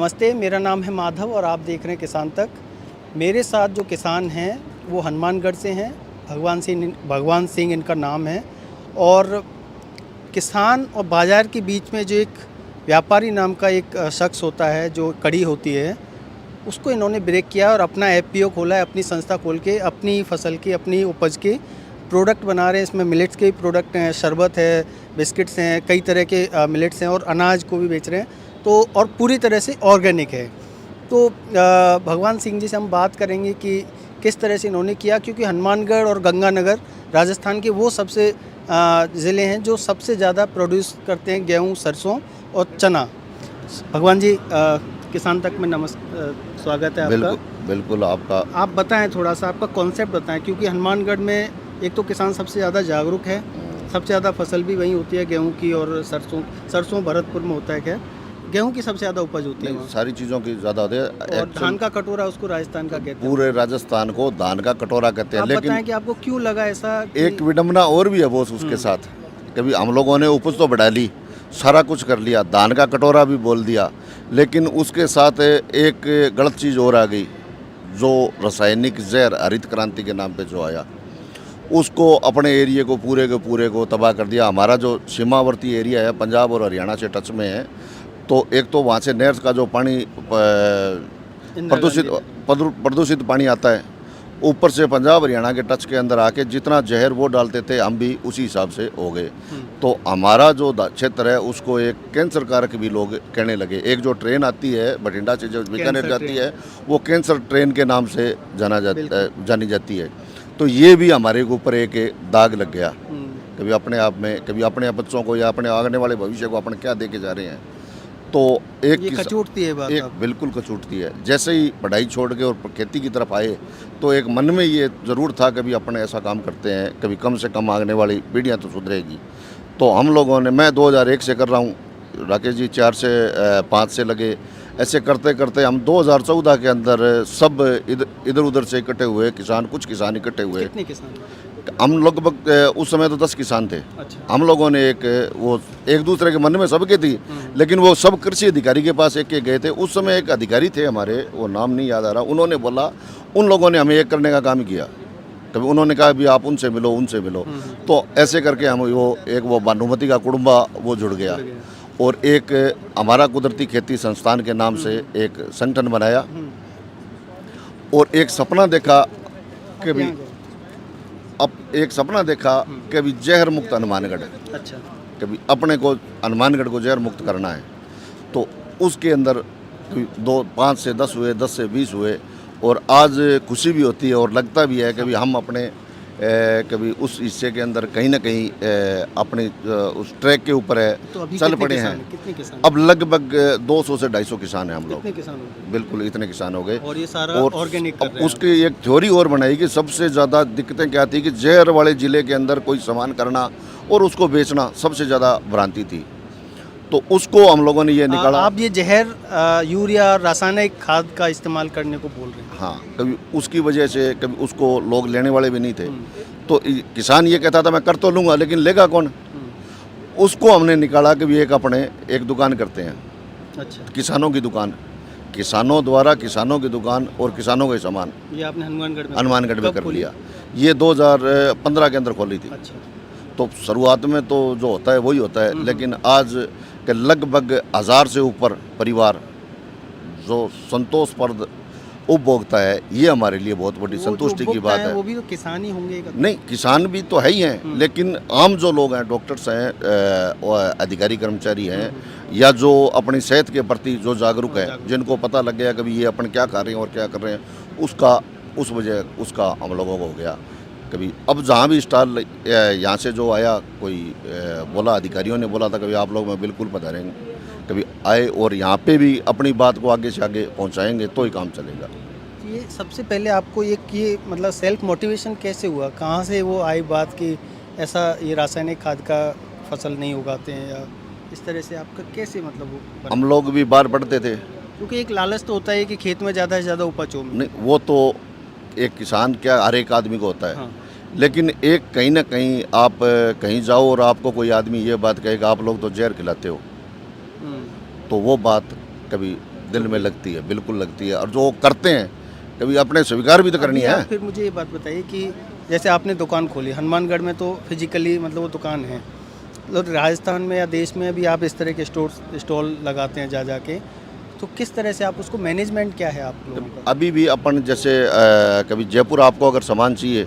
नमस्ते, मेरा नाम है माधव और आप देख रहे हैं किसान तक। मेरे साथ जो किसान हैं वो हनुमानगढ़ से हैं। भगवान सिंह इनका नाम है। और किसान और बाज़ार के बीच में जो एक व्यापारी नाम का एक शख्स होता है, जो कड़ी होती है, उसको इन्होंने ब्रेक किया और अपना एफपीओ खोला है, अपनी संस्था खोल के अपनी फसल की, अपनी उपज के प्रोडक्ट बना रहे हैं। इसमें मिलेट्स के प्रोडक्ट हैं, शरबत है, बिस्किट्स हैं, कई तरह के मिलेट्स हैं और अनाज को भी बेच रहे हैं। तो और पूरी तरह से ऑर्गेनिक है। तो भगवान सिंह जी से हम बात करेंगे कि किस तरह से इन्होंने किया, क्योंकि हनुमानगढ़ और गंगानगर राजस्थान के वो सबसे ज़िले हैं जो सबसे ज़्यादा प्रोड्यूस करते हैं गेहूँ, सरसों और चना। भगवान जी, किसान तक में स्वागत है आपका। बिल्कुल आपका। आप बताएं, थोड़ा सा आपका कॉन्सेप्ट बताएं, क्योंकि हनुमानगढ़ में एक तो किसान सबसे ज़्यादा जागरूक है, सबसे ज़्यादा फसल भी वहीं होती है गेहूं की, और सरसों भरतपुर में होता है। क्या गेहूं की सबसे ज़्यादा उपज होती है, सारी चीज़ों की ज़्यादा होती है। और धान का कटोरा उसको राजस्थान का कहते हैं। पूरे राजस्थान को धान का कटोरा कहते हैं। आप लेकिन बताएं कि आपको क्यों लगा ऐसा एक विडम्बना और भी है बोस उसके साथ। कभी हम लोगों ने उपज तो बढ़ा ली, सारा कुछ कर लिया, धान का कटोरा भी बोल दिया, लेकिन उसके साथ एक गलत चीज़ और आ गई, जो रासायनिक जहर हरित क्रांति के नाम पे जो आया, उसको अपने एरिया को पूरे को तबाह कर दिया। हमारा जो सीमावर्ती एरिया है, पंजाब और हरियाणा से टच में है, तो एक तो वहाँ से नहर का जो पानी प्रदूषित पानी आता है, ऊपर से पंजाब हरियाणा के टच के अंदर आके जितना जहर वो डालते थे, हम भी उसी हिसाब से हो गए। तो हमारा जो क्षेत्र है उसको एक कैंसर कारक भी लोग कहने लगे। एक जो ट्रेन आती है बठिंडा से जो बीकानेर जाती है, वो कैंसर ट्रेन के नाम से जानी जाती है। तो ये भी हमारे ऊपर एक दाग लग गया। कभी अपने आप में, कभी अपने बच्चों को या अपने आने वाले भविष्य को अपन क्या दे के जा रहे हैं। तो एक कचूटती है बात, एक बिल्कुल कचूटती है। जैसे ही पढ़ाई छोड़ के और खेती की तरफ आए, तो एक मन में ये ज़रूर था कभी अपन ऐसा काम करते हैं, कभी कम से कम आने वाली पीढ़ियाँ तो सुधरेगी। तो हम लोगों ने, मैं 2001 से कर रहा हूँ, राकेश जी 4 से 5 से लगे। ऐसे करते करते हम 2014 के अंदर सब इधर उधर से इकट्ठे हुए किसान, कुछ किसान इकट्ठे हुए। कितने किसान? हम लगभग उस समय तो 10 किसान थे। अच्छा। हम लोगों ने एक दूसरे के मन में सबके थी, लेकिन वो सब कृषि अधिकारी के पास एक गए थे। उस समय एक अधिकारी थे हमारे, वो नाम नहीं याद आ रहा, उन्होंने बोला, उन लोगों ने हमें एक करने का काम किया। तभी उन्होंने कहा भी आप उनसे मिलो। तो ऐसे करके हम वो भानुमति का कुड़ुम्बा वो जुड़ गया, और एक हमारा कुदरती खेती संस्थान के नाम से एक संगठन बनाया, और एक सपना देखा कि भी जहर मुक्त हनुमानगढ़। अच्छा। कभी अपने को हनुमानगढ़ को जहर मुक्त करना है। तो उसके अंदर 5 से 10 हुए, 10 से 20 हुए, और आज खुशी भी होती है और लगता भी है कि हम अपने कभी उस हिस्से के अंदर कहीं ना कहीं अपने उस ट्रैक के ऊपर है, तो चल पड़े हैं। कितने किसान? अब लगभग 200 से 250 किसान हैं हम लोग। कितने किसान हो गए? बिल्कुल इतने किसान हो गए। और ये सारा ऑर्गेनिक कर रहे हैं। उसकी एक थ्योरी और बनाई कि सबसे ज़्यादा दिक्कतें क्या थी, कि जहर वाले ज़िले के अंदर कोई सामान करना और उसको बेचना सबसे ज़्यादा भ्रांति थी। तो उसको हम लोगों ने ये निकाला। आप ये जहर यूरिया, रासायनिक खाद का इस्तेमाल करने को बोल रहे हैं? हाँ, कभी उसकी वजह से, कभी उसको लोग लेने वाले भी नहीं थे। तो किसान ये कहता था मैं कर तो लूँगा, लेकिन लेगा कौन? उसको हमने निकाला कि एक अपने एक दुकान करते हैं। अच्छा। किसानों की दुकान, किसानों द्वारा किसानों की दुकान और किसानों के सामान। ये आपने हनुमानगढ़ में कर लिया। ये 2015 के अंदर खोली थी। अच्छा। तो शुरुआत में तो जो होता है वही होता है, लेकिन आज के लगभग 1000 से ऊपर परिवार जो संतोषप्रद उपभोक्ता है, ये हमारे लिए बहुत बड़ी संतुष्टि की बात है। वो भी तो किसान ही होंगे? नहीं, किसान भी तो है ही हैं, लेकिन आम जो लोग हैं, डॉक्टर्स हैं, अधिकारी कर्मचारी हैं, या जो अपनी सेहत के प्रति जो जागरूक है, जिनको पता लग गया कभी ये अपन क्या खा रहे हैं और क्या कर रहे हैं, उसका हम लोगों को हो गया। कभी अब जहाँ भी स्टॉल यहाँ से जो आया, कोई बोला, अधिकारियों ने बोला था कभी आप लोग में बिल्कुल पधारेंगे, कभी आए और यहाँ पे भी अपनी बात को आगे से आगे पहुँचाएंगे तो ही काम चलेगा। ये सबसे पहले आपको ये मतलब सेल्फ मोटिवेशन कैसे हुआ? कहाँ से वो आई बात कि ऐसा ये रासायनिक खाद का फसल नहीं उगाते हैं, या इस तरह से आपका कैसे मतलब वो बना? हम लोग भी बाहर पढ़ते थे, क्योंकि एक लालच तो होता है कि खेत में ज़्यादा से ज़्यादा उपज हो। नहीं, वो तो एक किसान क्या हर एक आदमी को होता है। हाँ। लेकिन एक कहीं ना कहीं आप कहीं जाओ और आपको कोई आदमी ये बात कहेगा आप लोग तो जहर खिलाते हो, तो वो बात कभी दिल में लगती है, बिल्कुल लगती है। और जो करते हैं कभी अपने स्वीकार भी तो करनी अभी है। आप फिर मुझे ये बात बताइए कि जैसे आपने दुकान खोली हनुमानगढ़ में, तो फिजिकली मतलब वो दुकान है, मतलब राजस्थान में या देश में भी आप इस तरह के स्टॉल लगाते हैं जा जाके, तो किस तरह से आप उसको मैनेजमेंट क्या है आप लोगों का? अभी भी अपन जैसे कभी जयपुर आपको अगर सामान चाहिए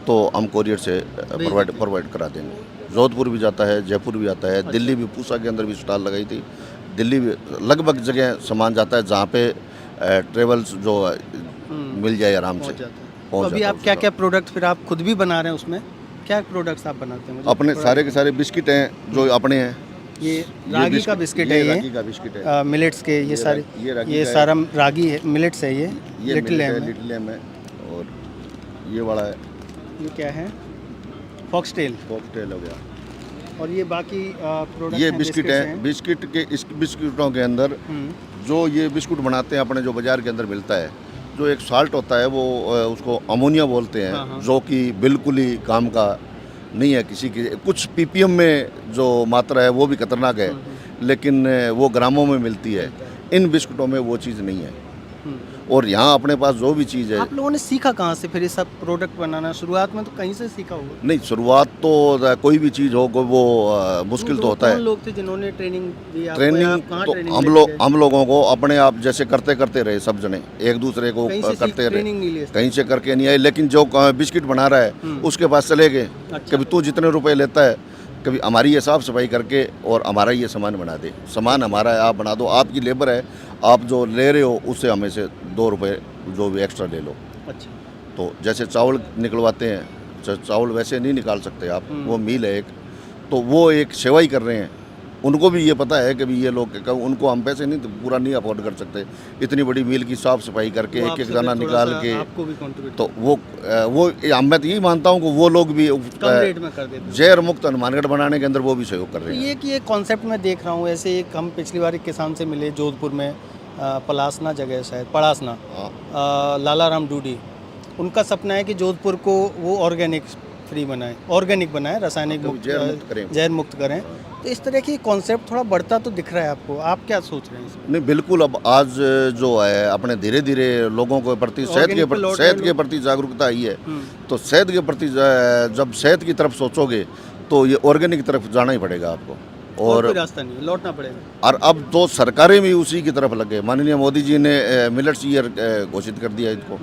तो हम कोरियर से प्रोवाइड करा देंगे। जोधपुर भी जाता है, जयपुर भी आता है, दिल्ली भी पूसा के अंदर भी स्टॉल लगाई थी। दिल्ली भी लगभग जगह सामान जाता है जहाँ पे ट्रेवल्स जो मिल जाए आराम से पहुंच जाता है। तो पहुंच अभी जाता आप है क्या उसका। क्या प्रोडक्ट फिर आप खुद भी बना रहे हैं उसमें? क्या प्रोडक्ट्स आप बनाते हैं मुझे अपने थोड़ा सारे के सारे बिस्किट हैं जो अपने हैं। ये रागी का बिस्किट है, रागी का बिस्किट है। मिलेट्स के ये सारे, ये रागी ये का है। सारा रागी है, मिलेट्स है, ये ये लिटिल मिल्क है, एम है। लिटिल एम है। और ये वाला है ये क्या है? फॉक्सटेल। कॉकटेल हो गया। और ये बाकी प्रोडक्ट ये हैं, बिस्किट बिस्किट्स है। बिस्किट के इस बिस्किटों के अंदर जो ये बिस्कुट बनाते हैं अपने जो बाज़ार के अंदर मिलता है, जो एक साल्ट होता है वो उसको अमोनिया बोलते हाँ, हाँ। हैं, जो कि बिल्कुल ही काम का नहीं है किसी की। कुछ पीपीएम में जो मात्रा है वो भी खतरनाक है, लेकिन वो ग्रामों में मिलती है। इन बिस्कुटों में वो चीज़ नहीं है। और यहाँ अपने पास जो भी चीज़ है, आप लोगों ने सीखा कहाँ से फिर ये सब प्रोडक्ट बनाना? शुरुआत में तो कहीं से सीखा होगा। नहीं शुरुआत तो कोई भी चीज़ हो वो मुश्किल तो होता है। कौन लोग थे जिन्होंने ट्रेनिंग दी आपको, या ट्रेनिंग आप कहाँ तो ट्रेनिंग लेके गए? हम लोगों को अपने आप जैसे करते करते रहे, सब जने एक दूसरे को कहीं से करते रहे, ट्रेनिंग नहीं ली? कहीं से करके नहीं आए। लेकिन जो बिस्किट बना रहा है उसके पास चले गए। अच्छा। कभी तू जितने रुपए लेता है, कभी हमारी ये साफ़ सफाई करके और हमारा ये सामान बना दे। सामान हमारा है, आप बना दो, आपकी लेबर है, आप जो ले रहे हो उससे हमें से 2 रुपये जो भी एक्स्ट्रा ले लो। अच्छा। तो जैसे चावल निकलवाते हैं, चावल वैसे नहीं निकाल सकते आप, वो मिल है एक, तो वो एक सेवा ही कर रहे हैं। उनको भी ये पता है कि भी ये लोग उनको हम पैसे नहीं पूरा नहीं अफोर्ड कर सकते, इतनी बड़ी मिल की साफ़ सफाई करके तो एक आपसे एक दाना फिर निकाल थोड़ा सा के। आपको भी कंट्रीब्यूट तो वो मैं तो यही मानता हूँ कि वो लोग भी कम रेट में कर देते हैं। जहर मुक्त हनुमानगढ़ बनाने के अंदर वो भी सहयोग कर रहे हैं। ये कि ये कॉन्सेप्ट मैं देख रहा हूँ, ऐसे एक हम पिछली बार एक किसान से मिले जोधपुर में, पलासना जगह है शायद, पड़ासना, लाला राम डूडी। उनका सपना है कि जोधपुर को वो ऑर्गेनिक फ्री बनाए, ऑर्गेनिक बनाए, रासायनिक मुक्त, जहर मुक्त करें। तो इस तरह की कॉन्सेप्ट थोड़ा बढ़ता तो दिख रहा है आपको, आप क्या सोच रहे हैं इसमें? नहीं बिल्कुल, अब आज जो है अपने धीरे धीरे लोगों के प्रति सेहत के प्रति जागरूकता आई है। तो सेहत के प्रति जब सेहत की तरफ सोचोगे तो ये ऑर्गेनिक की तरफ जाना ही पड़ेगा आपको। और कोई रास्ता नहीं, लौटना पड़ेगा। और अब तो सरकारें भी उसी की तरफ लगे। माननीय मोदी जी ने मिलेट्स ईयर घोषित कर दिया इसको।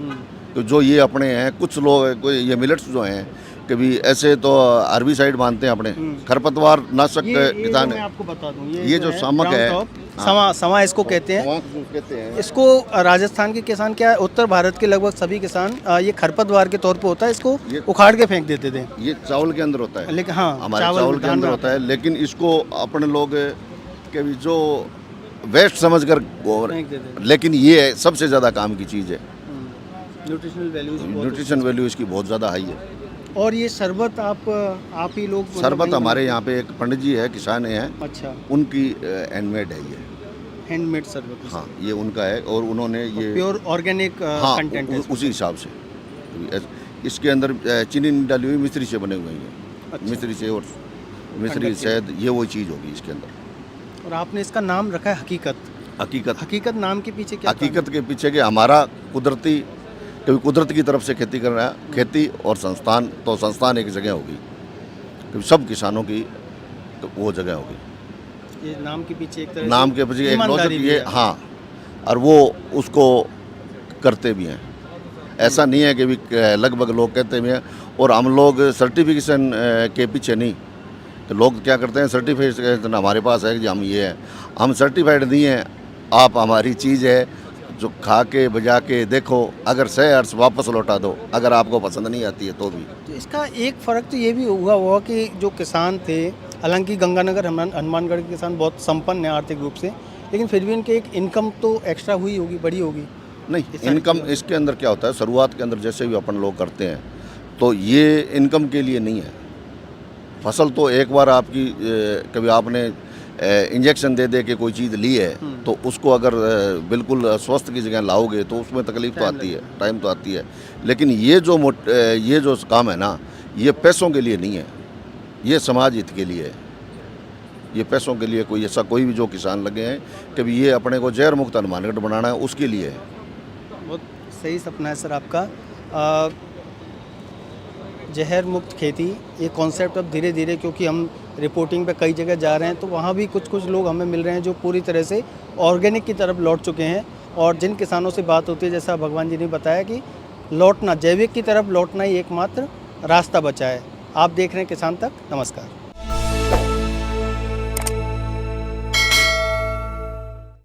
तो जो ये अपने हैं कुछ लोग, ये मिलेट्स जो हैं, कभी ऐसे तो अरबी साइड मानते हैं अपने खरपतवार नाशक किसान मैं आपको बता दूं, ये जो सामक है, समा इसको कहते हैं। इसको राजस्थान के किसान, क्या उत्तर भारत के लगभग सभी किसान ये खरपतवार के तौर पे होता है, इसको उखाड़ के फेंक देते थे। ये चावल के अंदर होता है, लेकिन हाँ, हमारे चावल के अंदर होता है, लेकिन इसको अपने लोग कभी जो वेस्ट समझ कर, लेकिन ये सबसे ज़्यादा काम की चीज़ है। न्यूट्रिशन वैल्यू इसकी बहुत ज़्यादा हाई है। और ये शरबत आप ही लोग शरबत हमारे यहाँ पे एक पंडित जी है, किसान हैं। अच्छा। उनकी हैंडमेड है ये, हैंडमेड शरबत। हाँ ये उनका है। और उन्होंने ये प्योर ऑर्गेनिक कंटेंट है उसी हिसाब से। इसके अंदर चीनी नहीं डाली हुई, मिश्री से बने हुए हैं। अच्छा। मिश्री से और मिश्री शायद ये वही चीज़ होगी इसके अंदर। और आपने इसका नाम रखा है हकीकत। हकीकत नाम के पीछे क्या? हकीकत के पीछे के हमारा कुदरती, कभी कुदरत की तरफ से खेती कर रहा है, खेती और संस्थान, तो संस्थान एक जगह होगी, कभी सब किसानों की तो वो जगह होगी। ये नाम के पीछे एक तरह नाम के पीछे एक लॉजिक ये, है। हाँ, और वो उसको करते भी हैं। ऐसा नहीं है कि भी लगभग लोग कहते भी हैं। और हम लोग सर्टिफिकेशन के पीछे नहीं, तो लोग क्या करते हैं, सर्टिफिकेशन हमारे पास है कि हम ये हैं, हम सर्टिफाइड नहीं हैं। आप हमारी चीज़ है जो खा के बजा के देखो, अगर सही अर्थ वापस लौटा दो, अगर आपको पसंद नहीं आती है तो भी। तो इसका एक फ़र्क तो ये भी हुआ कि जो किसान थे, हालांकि गंगानगर हनुमानगढ़ के किसान बहुत संपन्न हैं आर्थिक रूप से, लेकिन फिर भी इनके एक इनकम तो एक्स्ट्रा हुई होगी, बड़ी होगी। नहीं, इनकम इसके अंदर क्या होता है, शुरुआत के अंदर जैसे भी अपन लोग करते हैं तो ये इनकम के लिए नहीं है। फसल तो एक बार आपकी कभी आपने इंजेक्शन दे दे के कोई चीज़ ली है तो उसको अगर बिल्कुल स्वस्थ की जगह लाओगे तो उसमें तकलीफ तो आती है, टाइम तो आती है। लेकिन ये जो काम है ना, ये पैसों के लिए नहीं है, ये समाज हित के लिए है। ये पैसों के लिए कोई ऐसा कोई भी जो किसान लगे हैं कि भी ये अपने को जहर मुक्त हनुमानगढ़ बनाना है, उसके लिए है। बहुत सही सपना है सर आपका। जहर मुक्त खेती ये कॉन्सेप्ट अब धीरे धीरे, क्योंकि हम रिपोर्टिंग पे कई जगह जा रहे हैं तो वहाँ भी कुछ कुछ लोग हमें मिल रहे हैं जो पूरी तरह से ऑर्गेनिक की तरफ लौट चुके हैं। और जिन किसानों से बात होती है, जैसा भगवान जी ने बताया कि लौटना, जैविक की तरफ लौटना ही एकमात्र रास्ता बचा है। आप देख रहे हैं किसान तक। नमस्कार।